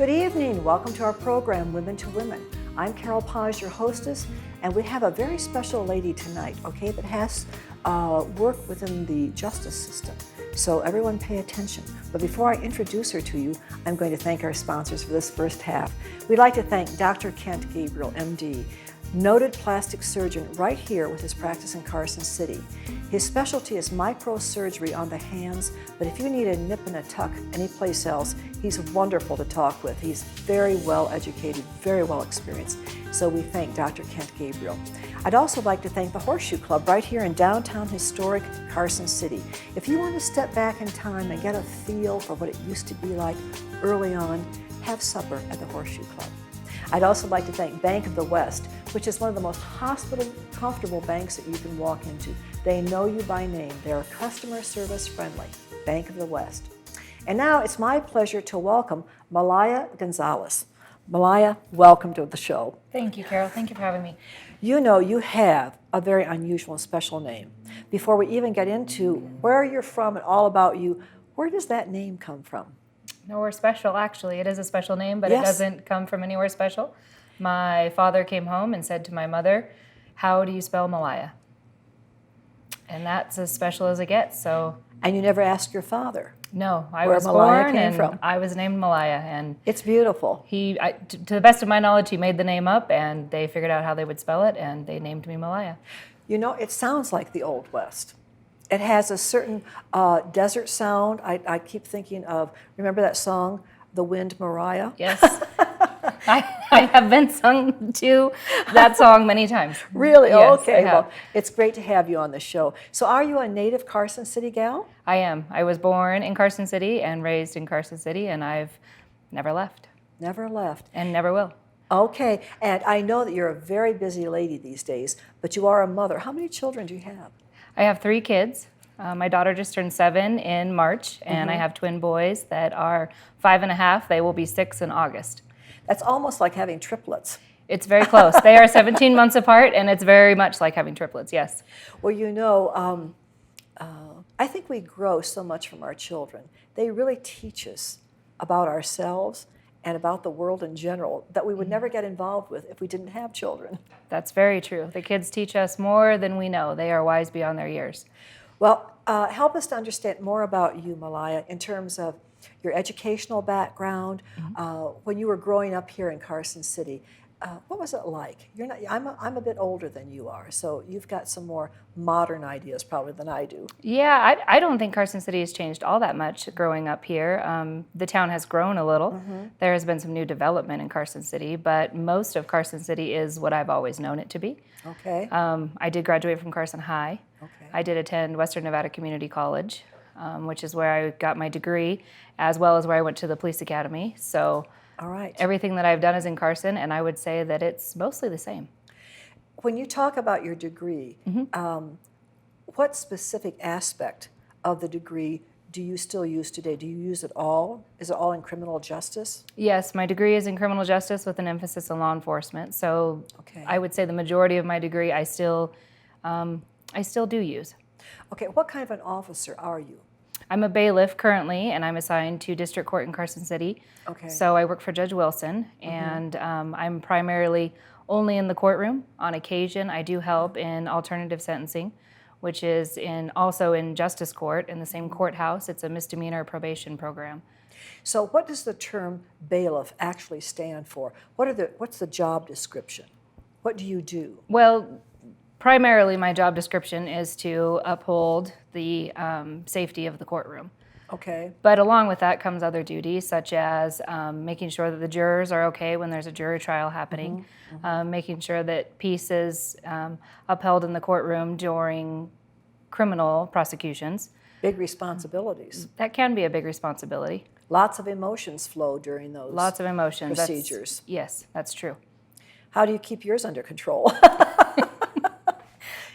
Good evening. Welcome to our program, Women to Women. I'm Carol Paz, your hostess, and we have a very special lady tonight, okay, that has worked within the justice system. So everyone pay attention. But before I introduce her to you, I'm going to thank our sponsors for this first half. We'd like to thank Dr. Kent Gabriel, MD, noted plastic surgeon right here with his practice in Carson City. His specialty is microsurgery on the hands, but if you need a nip and a tuck anyplace else, he's wonderful to talk with. He's very well educated, very well experienced. So we thank Dr. Kent Gabriel. I'd also like to thank the Horseshoe Club right here in downtown historic Carson City. If you want to step back in time and get a feel for what it used to be like early on, have supper at the Horseshoe Club. I'd also like to thank Bank of the West, which is one of the most comfortable banks that you can walk into. They know you by name. They're customer service friendly. Bank of the West. And now it's my pleasure to welcome Meliah Gonzales. Meliah, welcome to the show. Thank you, Carol. Thank you for having me. You know, you have a very unusual and special name. Before we even get into where you're from and all about you, where does that name come from? Nowhere special, actually. It is a special name, but Yes. It doesn't come from anywhere special. My father came home and said to my mother, "How do you spell Meliah?" And that's as special as it gets. So, And you never asked your father? no, I Where was Meliah born came and from. I was named Meliah. And It's beautiful. to the best of my knowledge, he made the name up and they figured out how they would spell it and they named me Meliah. You know, it sounds like the Old West. It has a certain desert sound. I keep thinking of, remember that song, The Wind Moriah? Yes. I have been sung to that song many times. Really? Yes, Oh, okay. I have. Well, it's great to have you on the show. So are you a native Carson City gal? I am. I was born in Carson City and raised in Carson City, and I've never left Never left. and never will. Okay. And I know that you're a very busy lady these days, but you are a mother. How many children do you have? I have 3 kids. My daughter just turned 7 in March, and I have twin boys that are 5 and a half. They will be 6 in August. That's almost like having triplets. It's very close. They are 17 months apart, and it's very much like having triplets, yes. Well, you know, I think we grow so much from our children. They really teach us about ourselves and about the world in general that we would never get involved with if we didn't have children. That's very true. The kids teach us more than we know. They are wise beyond their years. Well, help us to understand more about you, Meliah, in terms of your educational background. When you were growing up here in Carson City, what was it like? I'm a bit older than you are, so you've got some more modern ideas probably than I do. Yeah, I don't think Carson City has changed all that much growing up here. The town has grown a little. There has been some new development in Carson City, but most of Carson City is what I've always known it to be. Okay. I did graduate from Carson High. Okay. I did attend Western Nevada Community College, which is where I got my degree, as well as where I went to the police academy. So All right. everything that I've done is in Carson, and I would say that it's mostly the same. When you talk about your degree, what specific aspect of the degree do you still use today? Do you use it all? Is it all in criminal justice? Yes, my degree is in criminal justice with an emphasis on law enforcement. So Okay. I would say the majority of my degree I still do use. Okay, what kind of an officer are you? I'm a bailiff currently, and I'm assigned to district court in Carson City. Okay. So I work for Judge Wilson, and I'm primarily only in the courtroom. On occasion, I do help in alternative sentencing, which is also in justice court in the same courthouse. It's a misdemeanor probation program. So what does the term bailiff actually stand for? What's the job description? What do you do? Well, primarily my job description is to uphold the safety of the courtroom. Okay. But along with that comes other duties, such as making sure that the jurors are okay when there's a jury trial happening, making sure that peace is upheld in the courtroom during criminal prosecutions. Big responsibilities. That can be a big responsibility. Lots of emotions flow during those Lots of emotions. procedures. Yes, that's true. How do you keep yours under control?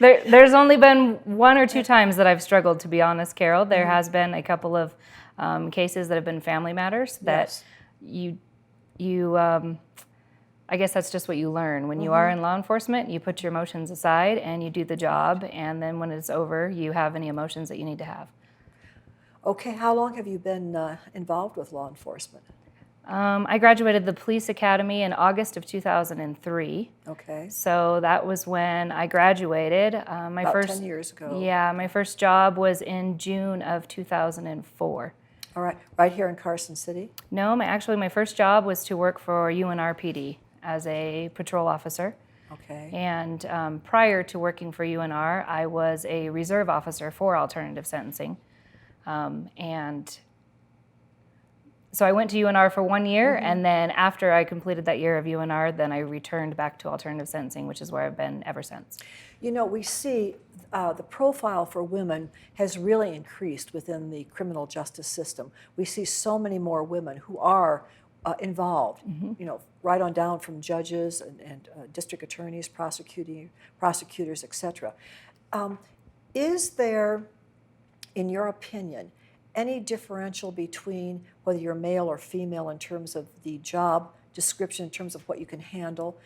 There's only been 1 or 2 times that I've struggled, to be honest, Carol. There has been a couple of cases that have been family matters that Yes. I guess that's just what you learn. When you are in law enforcement, you put your emotions aside and you do the job, and then when it's over, you have any emotions that you need to have. Okay, how long have you been involved with law enforcement? I graduated the police academy in August of 2003. Okay. So that was when I graduated. About 10 years ago. Yeah, my first job was in June of 2004. All right. Right here in Carson City? No, my first job was to work for UNRPD as a patrol officer. Okay. And prior to working for UNR, I was a reserve officer for alternative sentencing. And so I went to UNR for 1 year, and then after I completed that year of UNR, then I returned back to alternative sentencing, which is where I've been ever since. You know, we see the profile for women has really increased within the criminal justice system. We see so many more women who are involved, you know, right on down from judges and district attorneys, prosecutors, etc. Is there, in your opinion, any differential between whether you're male or female in terms of the job description, in terms of what you can handle?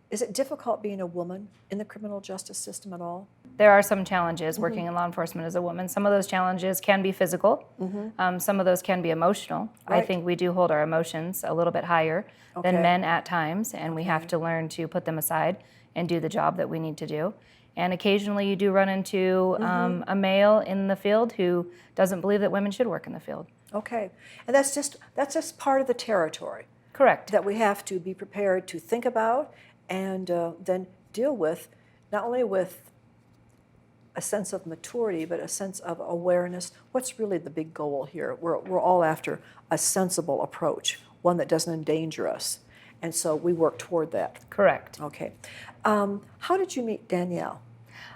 Is it difficult being a woman in the criminal justice system at all? There are some challenges working in law enforcement as a woman. Some of those challenges can be physical. Some of those can be emotional. Right. I think we do hold our emotions a little bit higher than men at times, and we have to learn to put them aside and do the job that we need to do. And occasionally you do run into a male in the field who doesn't believe that women should work in the field. Okay. And that's just part of the territory. Correct. That we have to be prepared to think about and then deal with, not only with a sense of maturity, but a sense of awareness. What's really the big goal here? We're all after a sensible approach, one that doesn't endanger us. And so we work toward that. Correct. Okay. How did you meet Danielle?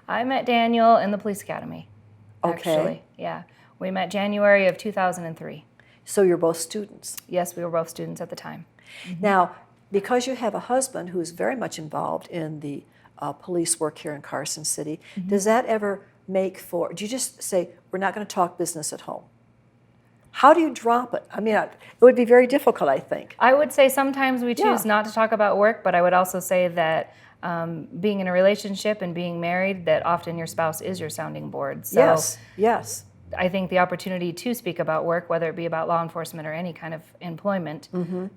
I met Daniel in the police academy, Okay. actually. Yeah. We met January of 2003. So you're both students. Yes, we were both students at the time. Now, because you have a husband who is very much involved in the police work here in Carson City, does that ever make for, do you just say, we're not going to talk business at home? How do you drop it? I mean, it would be very difficult, I think. I would say sometimes we choose not to talk about work, but I would also say that being in a relationship and being married, that often your spouse is your sounding board. So Yes, yes. I think the opportunity to speak about work, whether it be about law enforcement or any kind of employment,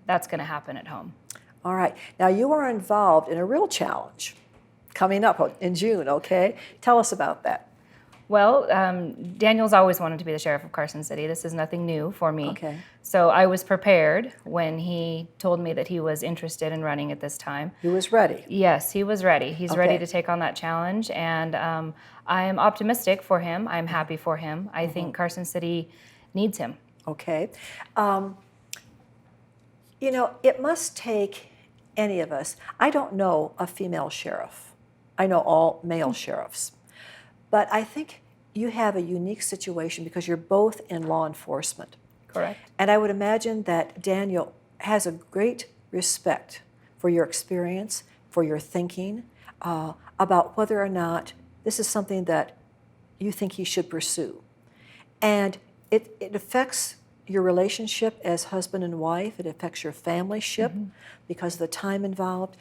that's going to happen at home. All right. Now, you are involved in a real challenge coming up in June, okay? Tell us about that. Well, Daniel's always wanted to be the sheriff of Carson City. This is nothing new for me. Okay. So I was prepared when he told me that he was interested in running at this time. He was ready. Yes, he was ready. He's Okay. ready to take on that challenge, and I am optimistic for him. I'm happy for him. I think Carson City needs him. Okay. You know, it must take any of us. I don't know a female sheriff. I know all male sheriffs. But I think you have a unique situation because you're both in law enforcement. Correct. And I would imagine that Daniel has a great respect for your experience, for your thinking, about whether or not this is something that you think he should pursue. And it affects your relationship as husband and wife. It affects your family-ship because of the time involved.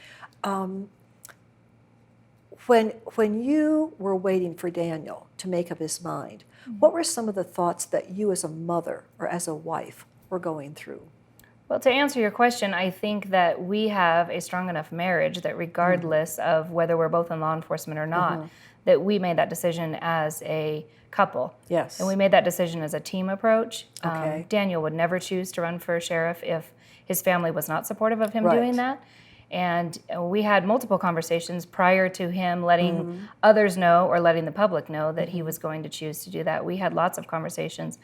When you were waiting for Daniel to make up his mind, what were some of the thoughts that you as a mother or as a wife were going through? Well, to answer your question, I think that we have a strong enough marriage that regardless of whether we're both in law enforcement or not, that we made that decision as a couple. Yes. And we made that decision as a team approach. Okay. Daniel would never choose to run for sheriff if his family was not supportive of him Right. doing that. And we had multiple conversations prior to him letting others know or letting the public know that he was going to choose to do that. We had lots of conversations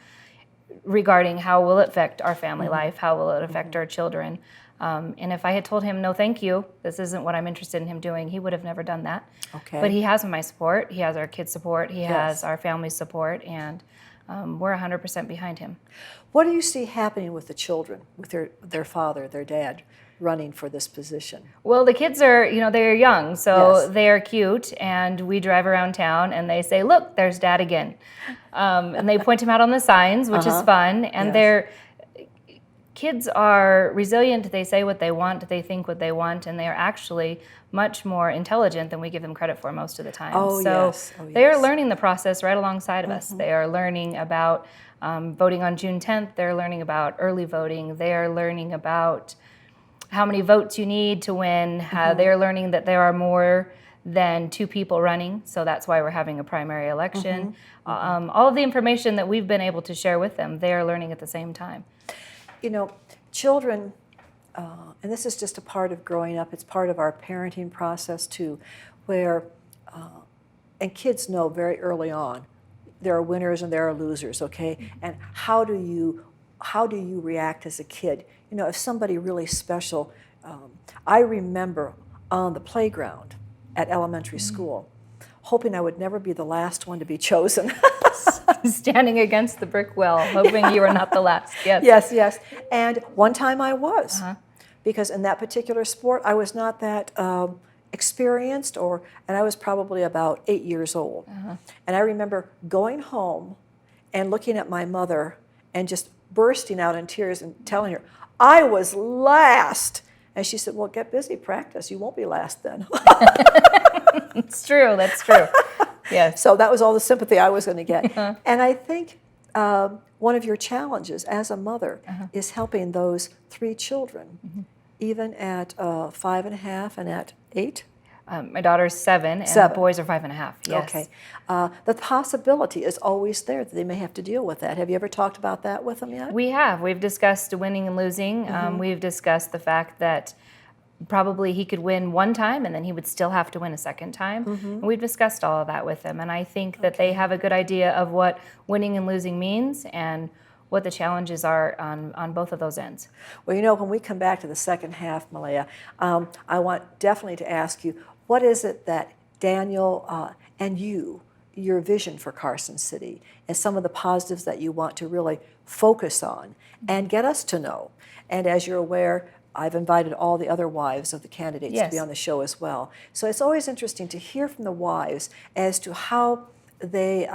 regarding how will it affect our family life, how will it affect our children. And if I had told him, no, thank you, this isn't what I'm interested in him doing, he would have never done that. Okay. But he has my support, he has our kids' support, he Yes. has our family's support, and we're 100% behind him. What do you see happening with the children, with their father, their dad, running for this position? Well, the kids are, they're young, so Yes. they're cute, and we drive around town and they say, look, there's Dad again. And they point him out on the signs, which is fun, and Yes. they're kids are resilient, they say what they want, they think what they want, and they are actually much more intelligent than we give them credit for most of the time. Oh, so yes. Oh, they are yes. learning the process right alongside of us. They are learning about voting on June 10th, they're learning about early voting, they are learning about how many votes you need to win, they're learning that there are more than 2 people running, so that's why we're having a primary election. All of the information that we've been able to share with them, they are learning at the same time. You know, children, and this is just a part of growing up, it's part of our parenting process too, where, and kids know very early on, there are winners and there are losers, okay? And how do you react as a kid? You know, if somebody really special, I remember on the playground at elementary school, hoping I would never be the last one to be chosen. Standing against the brick wall, hoping you were not the last. Yes. Yes, yes. And one time I was, because in that particular sport, I was not that experienced, and I was probably about 8 years old. And I remember going home and looking at my mother and just bursting out in tears and telling her, I was last. And she said, well, get busy, practice. You won't be last then. It's true, that's true. Yes. So that was all the sympathy I was going to get. And I think one of your challenges as a mother is helping those 3 children, even at 5.5 and at 8. My daughter's 7, and the boys are 5.5. Yes. Okay. The possibility is always there that they may have to deal with that. Have you ever talked about that with them yet? We have. We've discussed winning and losing. We've discussed the fact that probably he could win one time and then he would still have to win a second time. And we've discussed all of that with them. And I think that they have a good idea of what winning and losing means and what the challenges are on both of those ends. Well, you know, when we come back to the second half, Meliah, I want definitely to ask you, what is it that Daniel and your vision for Carson City and some of the positives that you want to really focus on and get us to know? And as you're aware, I've invited all the other wives of the candidates to be on the show as well. So it's always interesting to hear from the wives as to how they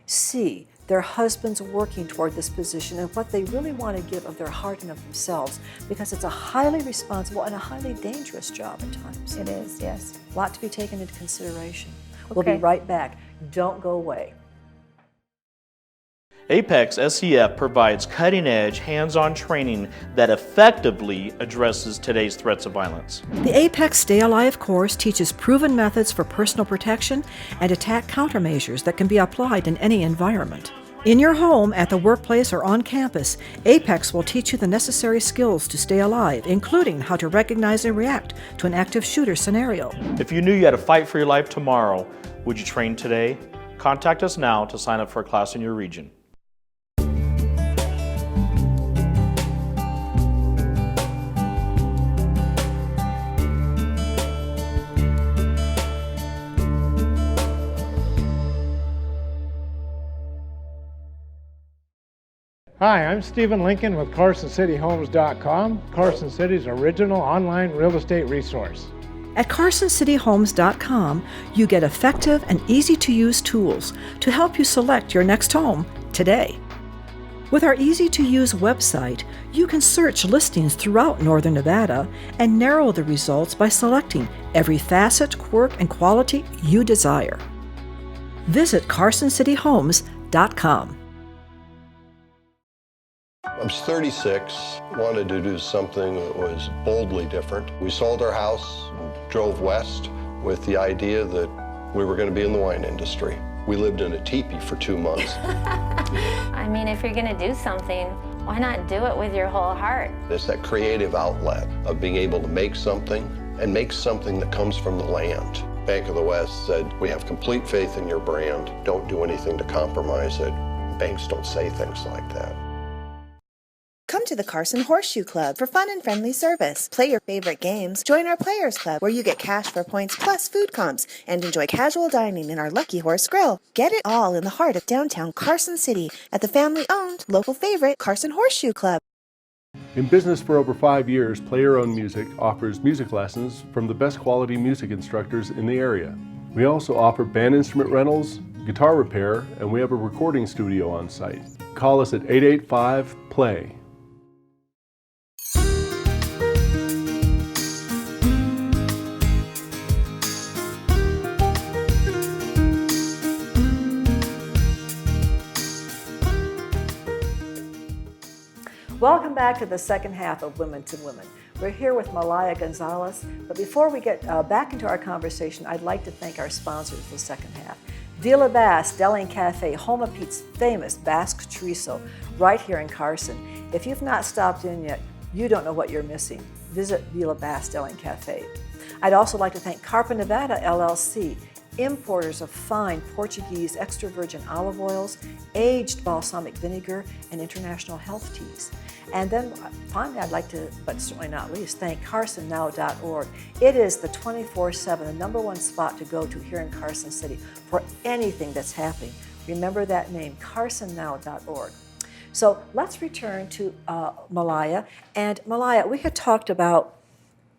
see their husbands working toward this position and what they really want to give of their heart and of themselves, because it's a highly responsible and a highly dangerous job at times. It is, yes. A lot to be taken into consideration. Okay. We'll be right back. Don't go away. Apex SCF provides cutting-edge, hands-on training that effectively addresses today's threats of violence. The Apex Stay Alive course teaches proven methods for personal protection and attack countermeasures that can be applied in any environment. In your home, at the workplace, or on campus, Apex will teach you the necessary skills to stay alive, including how to recognize and react to an active shooter scenario. If you knew you had to fight for your life tomorrow, would you train today? Contact us now to sign up for a class in your region. Hi, I'm Stephen Lincoln with CarsonCityHomes.com, Carson City's original online real estate resource. At CarsonCityHomes.com, you get effective and easy-to-use tools to help you select your next home today. With our easy-to-use website, you can search listings throughout Northern Nevada and narrow the results by selecting every facet, quirk, and quality you desire. Visit CarsonCityHomes.com. I was 36, wanted to do something that was boldly different. We sold our house and drove west with the idea that we were going to be in the wine industry. We lived in a teepee for 2 months. I mean, if you're going to do something, why not do it with your whole heart? It's that creative outlet of being able to make something and make something that comes from the land. Bank of the West said, we have complete faith in your brand. Don't do anything to compromise it. Banks don't say things like that. Come to the Carson Horseshoe Club for fun and friendly service. Play your favorite games. Join our Players Club, where you get cash for points plus food comps, and enjoy casual dining in our Lucky Horse Grill. Get it all in the heart of downtown Carson City at the family-owned, local favorite Carson Horseshoe Club. In business for over 5 years, Player Owned Music offers music lessons from the best quality music instructors in the area. We also offer band instrument rentals, guitar repair, and we have a recording studio on site. Call us at 885-PLAY. Welcome back to the second half of Women to Women. We're here with Meliah Gonzales, but before we get back into our conversation, I'd like to thank our sponsors for the second half. Villa Basque Deli and Cafe, home of Pete's famous Basque chorizo, right here in Carson. If you've not stopped in yet, you don't know what you're missing. Visit Villa Basque Deli and Cafe. I'd also like to thank Carpa Nevada LLC, importers of fine Portuguese extra virgin olive oils, aged balsamic vinegar, and international health teas. And then finally, I'd like to, but certainly not least, thank carsonnow.org. It is the 24/7, the number one spot to go to here in Carson City for anything that's happening. Remember that name, carsonnow.org. So let's return to Meliah. And Meliah, we had talked about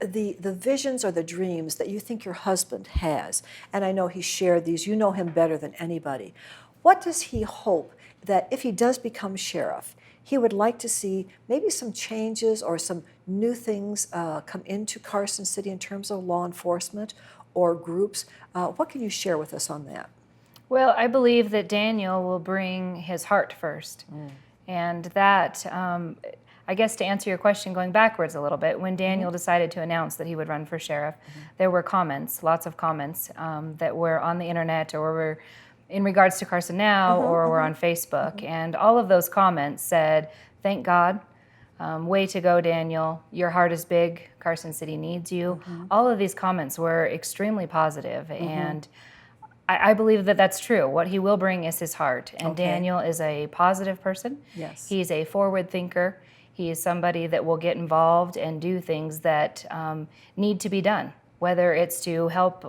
the visions or the dreams that you think your husband has. And I know he shared these. You know him better than anybody. What does he hope that if he does become sheriff, he would like to see maybe some changes or some new things come into Carson City in terms of law enforcement or groups? What can you share with us on that? Well, I believe that Daniel will bring his heart first. And that, I guess to answer your question, going backwards a little bit, when Daniel decided to announce that he would run for sheriff, there were comments, lots of comments that were on the internet or were in regards to Carson Now or were on Facebook. And all of those comments said, thank God, way to go, Daniel, your heart is big, Carson City needs you. All of these comments were extremely positive, and I believe that that's true. What he will bring is his heart, and Daniel is a positive person. Yes. He's a forward thinker. He is somebody that will get involved and do things that need to be done, whether it's to help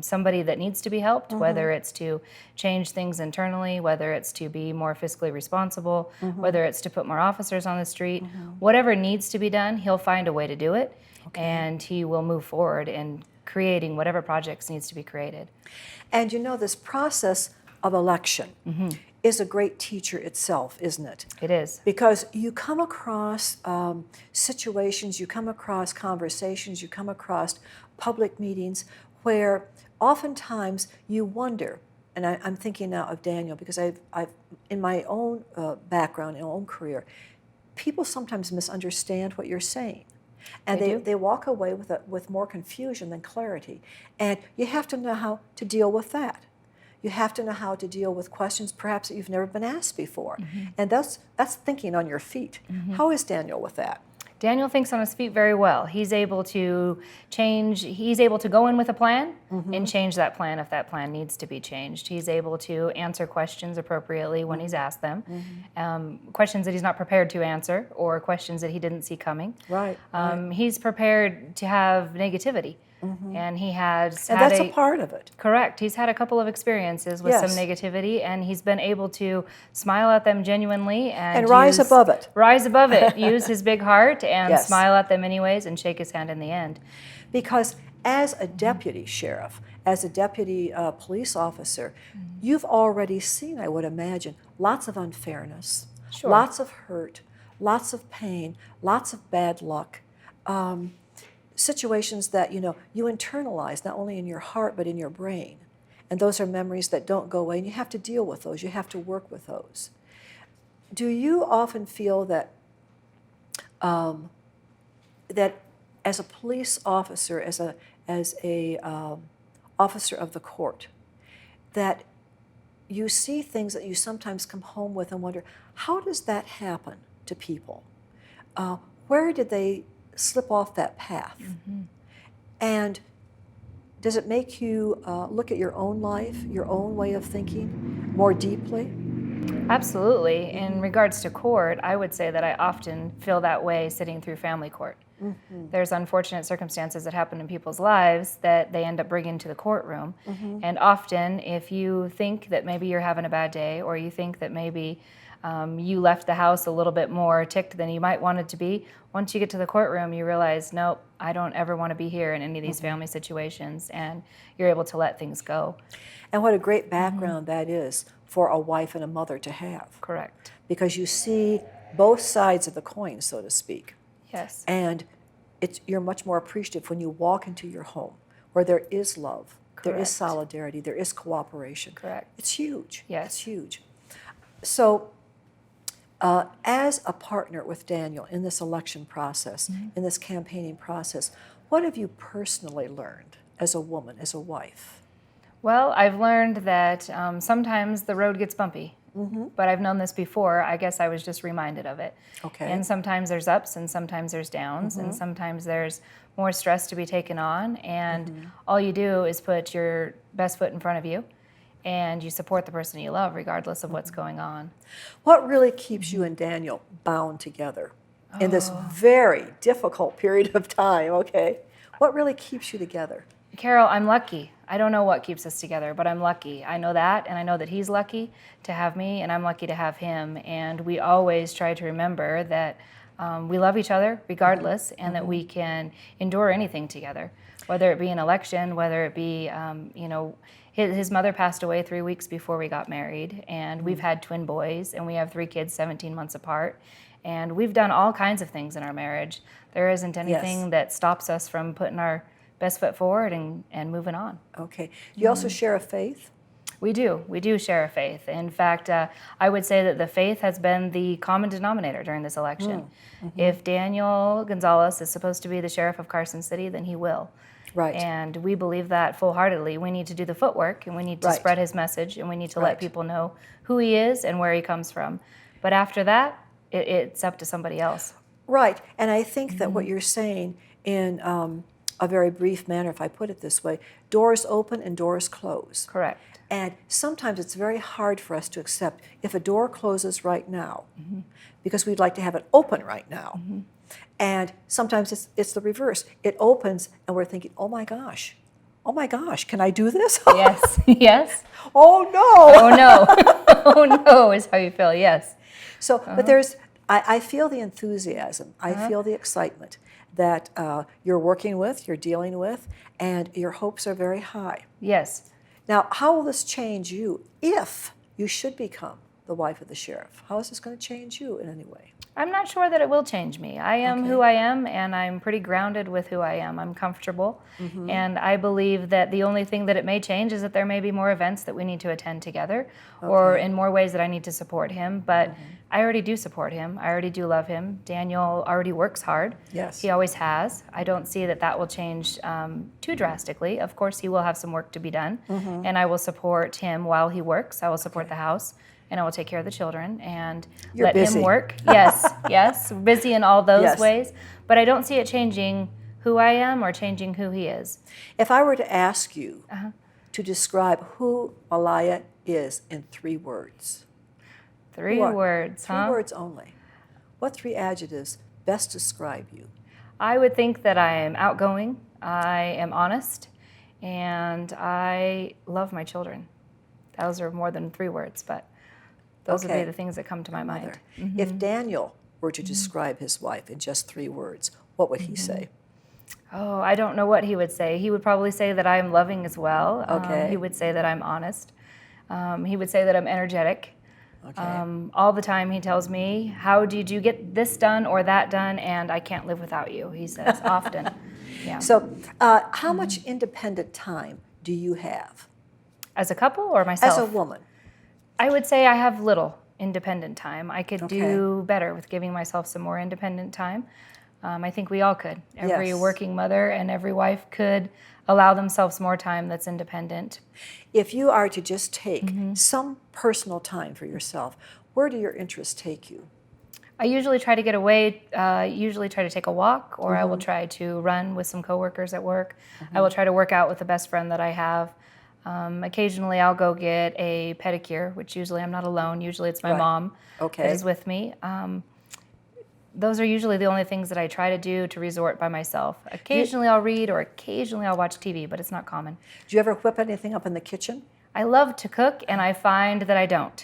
somebody that needs to be helped, whether it's to change things internally, whether it's to be more fiscally responsible, whether it's to put more officers on the street. Whatever needs to be done, he'll find a way to do it, and he will move forward in creating whatever projects needs to be created. And you know, this process of election is a great teacher itself, isn't it? It is. Because you come across situations, you come across conversations, you come across public meetings where oftentimes you wonder, and I'm thinking now of Daniel because I've in my own background, in my own career, people sometimes misunderstand what you're saying. And they walk away with more confusion than clarity. And you have to know how to deal with that. You have to know how to deal with questions perhaps that you've never been asked before. And that's thinking on your feet. How is Daniel with that? Daniel thinks on his feet very well. He's able to change, he's able to go in with a plan and change that plan if that plan needs to be changed. He's able to answer questions appropriately when he's asked them, questions that he's not prepared to answer or questions that he didn't see coming. Right. He's prepared to have negativity. And he has and had that's a part of it. Correct. He's had a couple of experiences with some negativity, and he's been able to smile at them genuinely and rise above it. Rise above it. Use his big heart and smile at them anyways and shake his hand in the end. Because as a deputy sheriff, as a deputy police officer, you've already seen, I would imagine, lots of unfairness, lots of hurt, lots of pain, lots of bad luck. Situations that you internalize not only in your heart but in your brain, and those are memories that don't go away, and you have to deal with those. You have to work with those. Do you often feel that that as a police officer, as a officer of the court, that you see things that you sometimes come home with and wonder, how does that happen to people? Where did they slip off that path? And does it make you look at your own life, your own way of thinking more deeply? Absolutely. In regards to court, I would say that I often feel that way sitting through family court. There's unfortunate circumstances that happen in people's lives that they end up bringing to the courtroom. And often, if you think that maybe you're having a bad day, or you think that maybe you left the house a little bit more ticked than you might want it to be, once you get to the courtroom, you realize, nope, I don't ever want to be here in any of these family situations, and you're able to let things go. And what a great background that is for a wife and a mother to have. Correct. Because you see both sides of the coin, so to speak. Yes. And you're much more appreciative when you walk into your home where there is love, there is solidarity, there is cooperation. Correct. It's huge. Yes. It's huge. So As a partner with Daniel in this election process, in this campaigning process, what have you personally learned as a woman, as a wife? Well, I've learned that sometimes the road gets bumpy, but I've known this before. I guess I was just reminded of it. Okay. And sometimes there's ups and sometimes there's downs, and sometimes there's more stress to be taken on, and all you do is put your best foot in front of you, and you support the person you love regardless of what's going on. What really keeps you and Daniel bound together in this very difficult period of time, okay? What really keeps you together? Carol, I'm lucky. I don't know what keeps us together, but I'm lucky. I know that, and I know that he's lucky to have me, and I'm lucky to have him. And we always try to remember that we love each other regardless, and that we can endure anything together, whether it be an election, whether it be, his mother passed away 3 weeks before we got married, and we've had twin boys, and we have 3 kids 17 months apart. And we've done all kinds of things in our marriage. There isn't anything that stops us from putting our best foot forward and moving on. Okay. You also share a faith? We do share a faith. In fact, I would say that the faith has been the common denominator during this election. If Daniel Gonzales is supposed to be the sheriff of Carson City, then he will. Right. And we believe that full-heartedly. We need to do the footwork, and we need to spread his message, and we need to let people know who he is and where he comes from. But after that, it's up to somebody else. Right. And I think that what you're saying in a very brief manner, if I put it this way, doors open and doors close. Correct. And sometimes it's very hard for us to accept if a door closes right now, because we'd like to have it open right now. And sometimes it's the reverse. It opens and we're thinking, oh my gosh, can I do this? Yes, yes. Oh no. Oh no. Oh no is how you feel, yes. So, but I feel the enthusiasm, I feel the excitement that you're working with, you're dealing with, and your hopes are very high. Yes. Now, how will this change you if you should become the wife of the sheriff? How is this going to change you in any way? I'm not sure that it will change me. I am who I am, and I'm pretty grounded with who I am. I'm comfortable, and I believe that the only thing that it may change is that there may be more events that we need to attend together, or in more ways that I need to support him, but I already do support him. I already do love him. Daniel already works hard. Yes. He always has. I don't see that that will change too drastically. Of course, he will have some work to be done, and I will support him while he works. I will support the house, and I will take care of the children and let him work. Yes, yes, busy in all those ways. But I don't see it changing who I am or changing who he is. If I were to ask you to describe who Meliah is in 3 words. 3 words, huh? 3 words only. What 3 adjectives best describe you? I would think that I am outgoing, I am honest, and I love my children. Those are more than 3 words, but those would be the things that come to my mind. If Daniel were to describe his wife in just 3 words, what would he say? Oh, I don't know what he would say. He would probably say that I am loving as well. He would say that I'm honest. He would say that I'm energetic. All the time he tells me, how did you get this done or that done, and I can't live without you, he says often. Yeah. So how much independent time do you have? As a couple or myself? As a woman. I would say I have little independent time. I could do better with giving myself some more independent time. I think we all could. Every working mother and every wife could allow themselves more time that's independent. If you are to just take some personal time for yourself, where do your interests take you? I usually try to get away, usually try to take a walk, or I will try to run with some coworkers at work. I will try to work out with the best friend that I have. Occasionally I'll go get a pedicure, which usually I'm not alone. Usually it's my mom that is with me. Those are usually the only things that I try to do to resort by myself. Occasionally I'll read, or occasionally I'll watch TV, but it's not common. Do you ever whip anything up in the kitchen? I love to cook, and I find that I don't.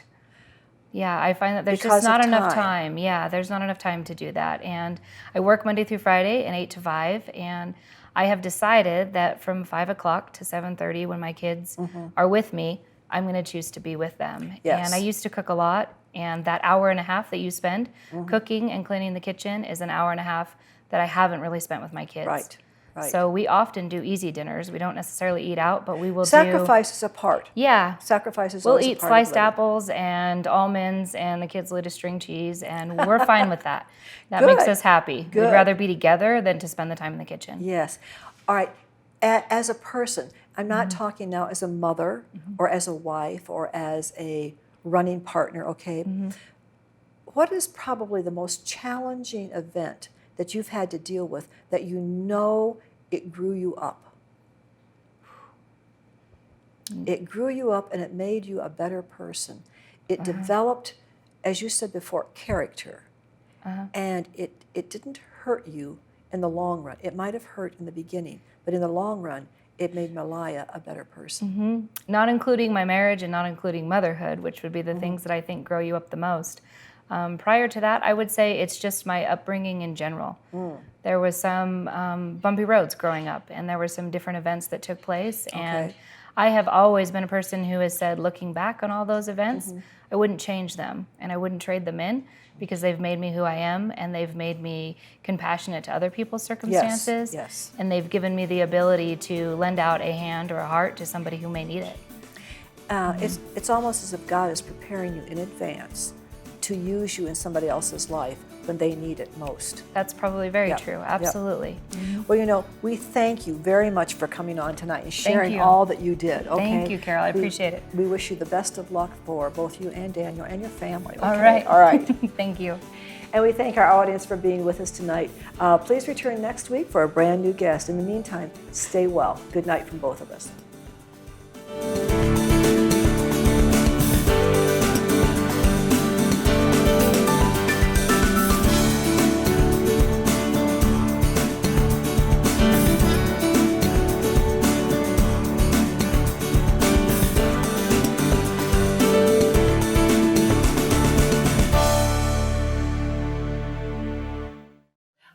Yeah, I find that there's just not enough time. Yeah, there's not enough time to do that. And I work Monday through Friday, and 8 to 5, and I have decided that from 5 o'clock to 7:30, when my kids are with me, I'm going to choose to be with them. Yes. And I used to cook a lot, and that hour and a half that you spend cooking and cleaning the kitchen is an hour and a half that I haven't really spent with my kids. Right. Right. So we often do easy dinners. We don't necessarily eat out, but we will Sacrifice is a part. Yeah. Sacrifice is We'll always a eat part sliced of living. apples and almonds, and the kids will eat a string cheese, and we're fine with that. That Good. makes us happy. Good. We'd rather be together than to spend the time in the kitchen. Yes. All right. As a person, I'm not talking now as a mother or as a wife or as a running partner, okay? What is probably the most challenging event that you've had to deal with that you know it grew you up? It grew you up and it made you a better person. It developed, as you said before, character. And it didn't hurt you in the long run. It might have hurt in the beginning, but in the long run, it made Meliah a better person. Not including my marriage and not including motherhood, which would be the things that I think grow you up the most. Prior to that, I would say it's just my upbringing in general. There was some bumpy roads growing up, and there were some different events that took place. And I have always been a person who has said, looking back on all those events, I wouldn't change them, and I wouldn't trade them in, because they've made me who I am, and they've made me compassionate to other people's circumstances. Yes. And they've given me the ability to lend out a hand or a heart to somebody who may need it. It's almost as if God is preparing you in advance to use you in somebody else's life when they need it most. That's probably very Yep. true. Absolutely. Well, we thank you very much for coming on tonight and sharing you. all that you did. Okay? Thank you, Carol. I appreciate it. We wish you the best of luck for both you and Daniel and your family. Okay? All right. All right. Thank you. And we thank our audience for being with us tonight. Please return next week for a brand new guest. In the meantime, stay well. Good night from both of us.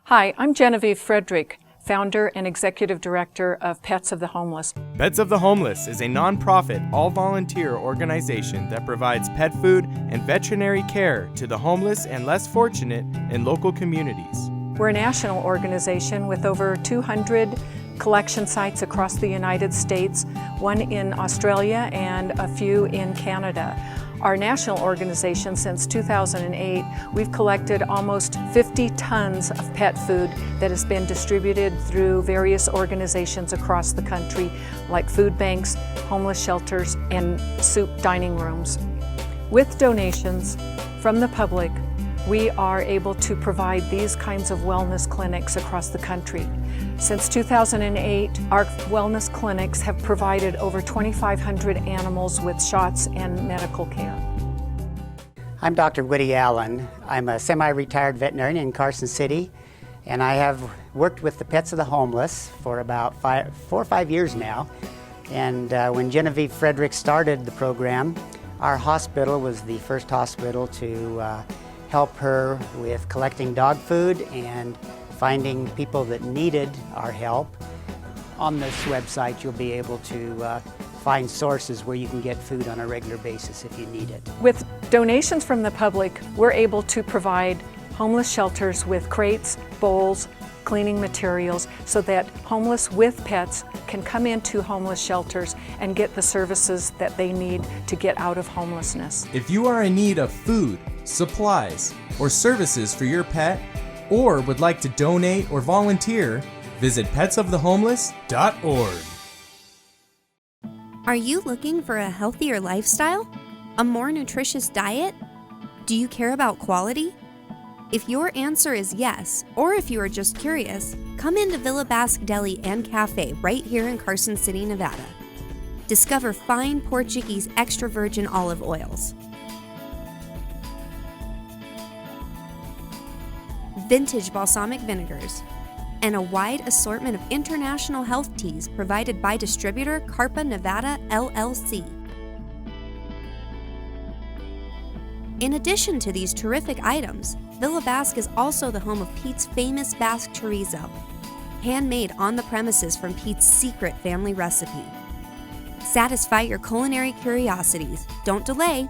Hi, I'm Genevieve Frederick, founder and executive director of Pets of the Homeless. Pets of the Homeless is a nonprofit, all-volunteer organization that provides pet food and veterinary care to the homeless and less fortunate in local communities. We're a national organization with over 200 collection sites across the United States, one in Australia and a few in Canada. Our national organization, since 2008, we've collected almost 50 tons of pet food that has been distributed through various organizations across the country, like food banks, homeless shelters, and soup dining rooms. With donations from the public, we are able to provide these kinds of wellness clinics across the country. Since 2008, our wellness clinics have provided over 2,500 animals with shots and medical care. I'm Dr. Woody Allen. I'm a semi-retired veterinarian in Carson City, and I have worked with the Pets of the Homeless for about 4 or 5 years now. And when Genevieve Frederick started the program, our hospital was the first hospital to help her with collecting dog food and finding people that needed our help. On this website, you'll be able to find sources where you can get food on a regular basis if you need it. With donations from the public, we're able to provide homeless shelters with crates, bowls, cleaning materials, so that homeless with pets can come into homeless shelters and get the services that they need to get out of homelessness. If you are in need of food, supplies, or services for your pet, or would like to donate or volunteer, visit petsofthehomeless.org. Are you looking for a healthier lifestyle? A more nutritious diet? Do you care about quality? If your answer is yes, or if you are just curious, come into Villa Basque Deli and Cafe right here in Carson City, Nevada. Discover fine Portuguese extra virgin olive oils, vintage balsamic vinegars, and a wide assortment of international health teas provided by distributor Carpa Nevada LLC. In addition to these terrific items, Villa Basque is also the home of Pete's famous Basque chorizo, handmade on the premises from Pete's secret family recipe. Satisfy your culinary curiosities. Don't delay.